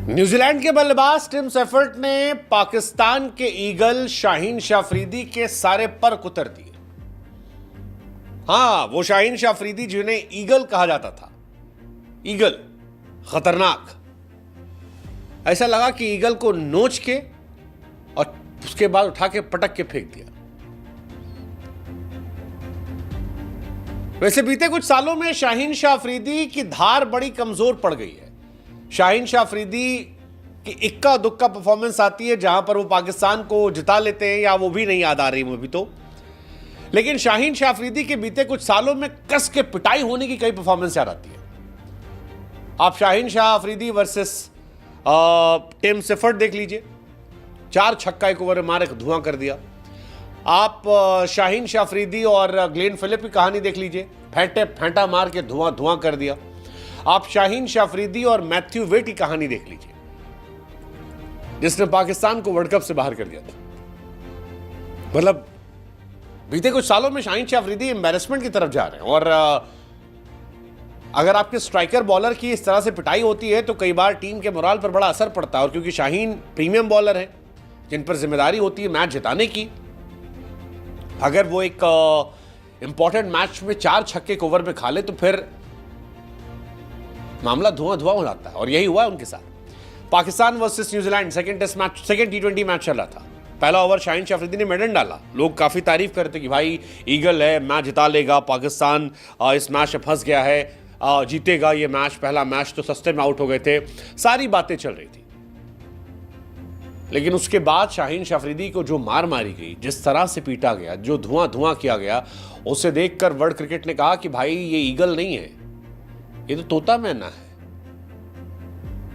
New Zealand के बल्लेबाज Tim Seifert ने पाकिस्तान के ईगल शाहीन शाह अफरीदी के सारे पर कुतर दिए। हां, वो शाहीन शाह अफरीदी जिन्हें ईगल कहा जाता था। ईगल खतरनाक, ऐसा लगा कि ईगल को नोच के और उसके बाद उठा के पटक के फेंक दिया। वैसे बीते कुछ सालों में शाहीन शाह अफरीदी की धार बड़ी कमजोर पड़ गई है। शाहीन शाह अफरीदी की इक्का दुक्का परफॉर्मेंस आती है जहां पर वो पाकिस्तान को जिता लेते हैं, या वो भी नहीं याद आ रही मुझे तो। लेकिन शाहीन शाह अफरीदी के बीते कुछ सालों में कस के पिटाई होने की कई परफॉर्मेंस याद आती है। आप Shaheen Shah Afridi versus Tim Seifert देख लीजिए, 4 छक्का एक ओवर में मार के धुआं कर दिया। आप शाहीन शाह अफरीदी और ग्लेन फिलिप की कहानी देख लीजिए, फेंटा मार के धुआं कर दिया। आप शाहीन शाह अफरीदी और मैथ्यू वेट की कहानी देख लीजिए, जिसने पाकिस्तान को वर्ल्ड कप से बाहर कर दिया था। मतलब बीते कुछ सालों में शाहीन शाह अफरीदी एम्बैरेसमेंट की तरफ जा रहे हैं। और अगर आपके स्ट्राइकर बॉलर की इस तरह से पिटाई होती है तो कई बार टीम के मोराल पर बड़ा असर पड़ता है। और क्योंकि शाहीन प्रीमियम बॉलर है जिन पर जिम्मेदारी होती है मैच जिताने की, अगर वो एक इंपॉर्टेंट मैच में 4 छक्के एक ओवर में खा ले तो फिर मामला धुआं हो जाता है। और यही हुआ है उनके साथ। Pakistan versus New Zealand second test match, second T20 match चल रहा था। पहला ओवर शाहीन शाह अफरीदी ने मेडन डाला। लोग काफी तारीफ करते कि भाई ईगल है, मैच जिता लेगा, पाकिस्तान इस मैच में फंस गया है, जीतेगा ये मैच, पहला मैच तो सस्ते में आउट हो गए थे, सारी बातें चल रही थी। लेकिन उसके बाद शाहीन शाह अफरीदी को जो मार मारी गई, जिस तरह से पीटा गया, जो धुआं किया गया, उसे देखकर वर्ल्ड क्रिकेट ने कहा कि भाई ये ईगल नहीं है, ये तो तोता मैना है,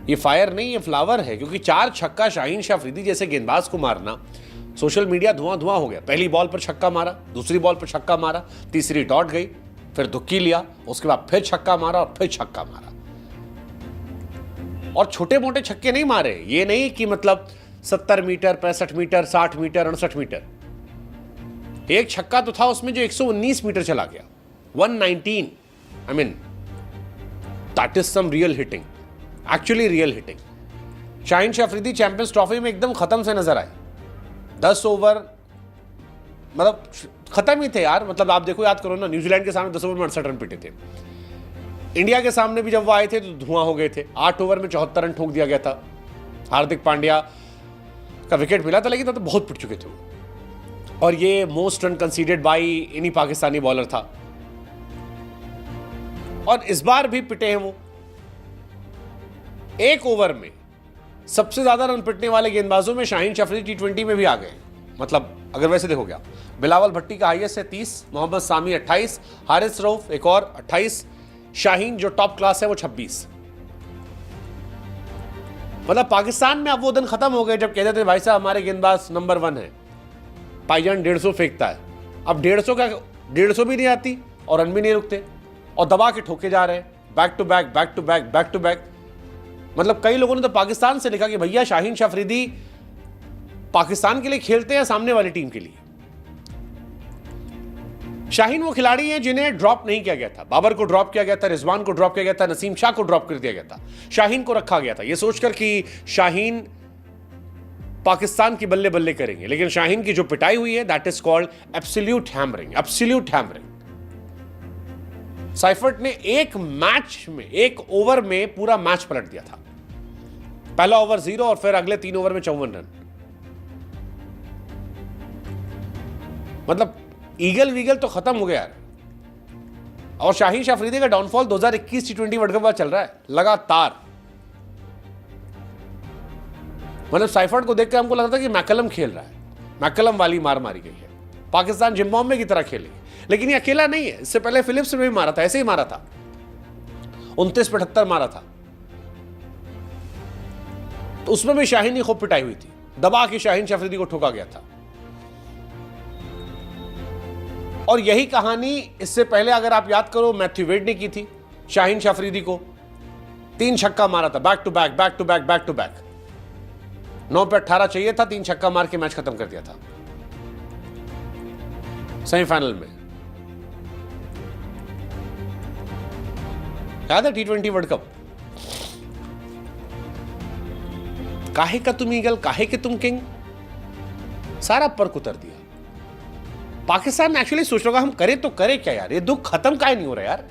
ये फायर नहीं, ये फ्लावर है। क्योंकि 4 छक्का शाहीन शाह अफरीदी जैसे गेंदबाज को मारना, सोशल मीडिया धुआं हो गया। पहली बॉल पर छक्का मारा, दूसरी बॉल पर छक्का मारा, तीसरी डॉट गई, फिर दुक्की लिया, उसके बाद फिर छक्का मारा और फिर छक्का मारा। और छोटे मोटे छक्के नहीं मारे, ये नहीं कि मतलब 70 मीटर, 65 मीटर, 60 मीटर, 69 मीटर। एक छक्का तो था उसमें जो 119 मीटर चला गया, 119। I mean that is some real hitting, actually real hitting. Shaheen Shah Afridi champions trophy में एकदम खत्म से नजर आए। 10 ओवर मतलब खत्म ही थे यार। मतलब आप देखो, याद करो ना, न्यूजीलैंड के सामने 10 ओवर में 68 रन पीटे थे। इंडिया के सामने भी जब वो आए थे तो धुआं हो गए थे। 8 ओवर में 74 रन ठोक दिया गया था। हार्दिक पांड्या का विकेट मिला था, लेकिन तो बहुत पिट चुके थे वो। और ये मोस्ट रन कंसीडर्ड बाई इन्हीं पाकिस्तानी बॉलर था। और इस बार भी पिटे हैं वो। एक ओवर में सबसे ज्यादा रन पिटने वाले गेंदबाजों में शाहीन शाह अफरीदी T20 में भी आ गए। मतलब अगर वैसे देखो, क्या बिलावल भट्टी का हाईएस्ट है 30, मोहम्मद सामी 28, हारिस रऊफ एक और 28, शाहीन जो टॉप क्लास है वो 26। मतलब पाकिस्तान में अब वो दिन खत्म हो गए जब कहते थे भाई साहब हमारे गेंदबाज नंबर 1 है, भाईजान 150 फेंकता है। अब 150 भी नहीं आती और रन भी नहीं रुकते और दबा के ठोके जा रहे हैं, बैक टू बैक। मतलब कई लोगों ने तो पाकिस्तान से लिखा कि भैया शाहीन शाह अफरीदी पाकिस्तान के लिए खेलते हैं, सामने वाली टीम के लिए। शाहीन वो खिलाड़ी हैं जिन्हें ड्रॉप नहीं किया गया था। बाबर को ड्रॉप किया गया था, रिजवान को ड्रॉप किया गया था, नसीम शाह को ड्रॉप कर दिया गया था, शाहीन को रखा गया था ये सोचकर कि शाहीन पाकिस्तान की बल्ले बल्ले करेंगे। लेकिन शाहीन की जो पिटाई हुई है, that is called absolute hammering. Seifert ने एक मैच में, एक ओवर में पूरा मैच पलट दिया था। पहला ओवर 0 और फिर अगले 3 ओवर में 54 रन। मतलब ईगल वीगल तो खत्म हो गया यार। और शाहीन शाह अफरीदी का डाउनफॉल 2021 T20 वर्ल्ड कप बाद चल रहा है लगातार। मतलब सेफर्ट को देखकर हमको लगता था कि मैकलम खेल रहा है, मैकलम वाली मार मारी गई है, पाकिस्तान जिम्बाब्वे की तरह खेलेगी। लेकिन ये अकेला नहीं है, इससे पहले फिलिप्स ने भी मारा था, ऐसे ही मारा था, 29 पे 78 मारा था। तो उसमें भी शाहीन की खूब पिटाई हुई थी, दबा के शाहीन शाह अफरीदी को ठोका गया था। और यही कहानी इससे पहले अगर आप याद करो मैथ्यू वेड ने की थी शाहीन शाह अफरीदी को। 3 छक्का मारा था, बैक टू बैक। 9 पे 18 चाहिए था, 3 छक्का मार के मैच खत्म कर दिया था सेमीफाइनल में। याद है T20 वर्ल्ड कप? काहे का तुम ईगल, काहे के तुम किंग, सारा पर्क उतर दिया। पाकिस्तान एक्चुअली सोच रहा होगा हम करें तो करें क्या यार, ये दुख खत्म काहे नहीं हो रहा यार।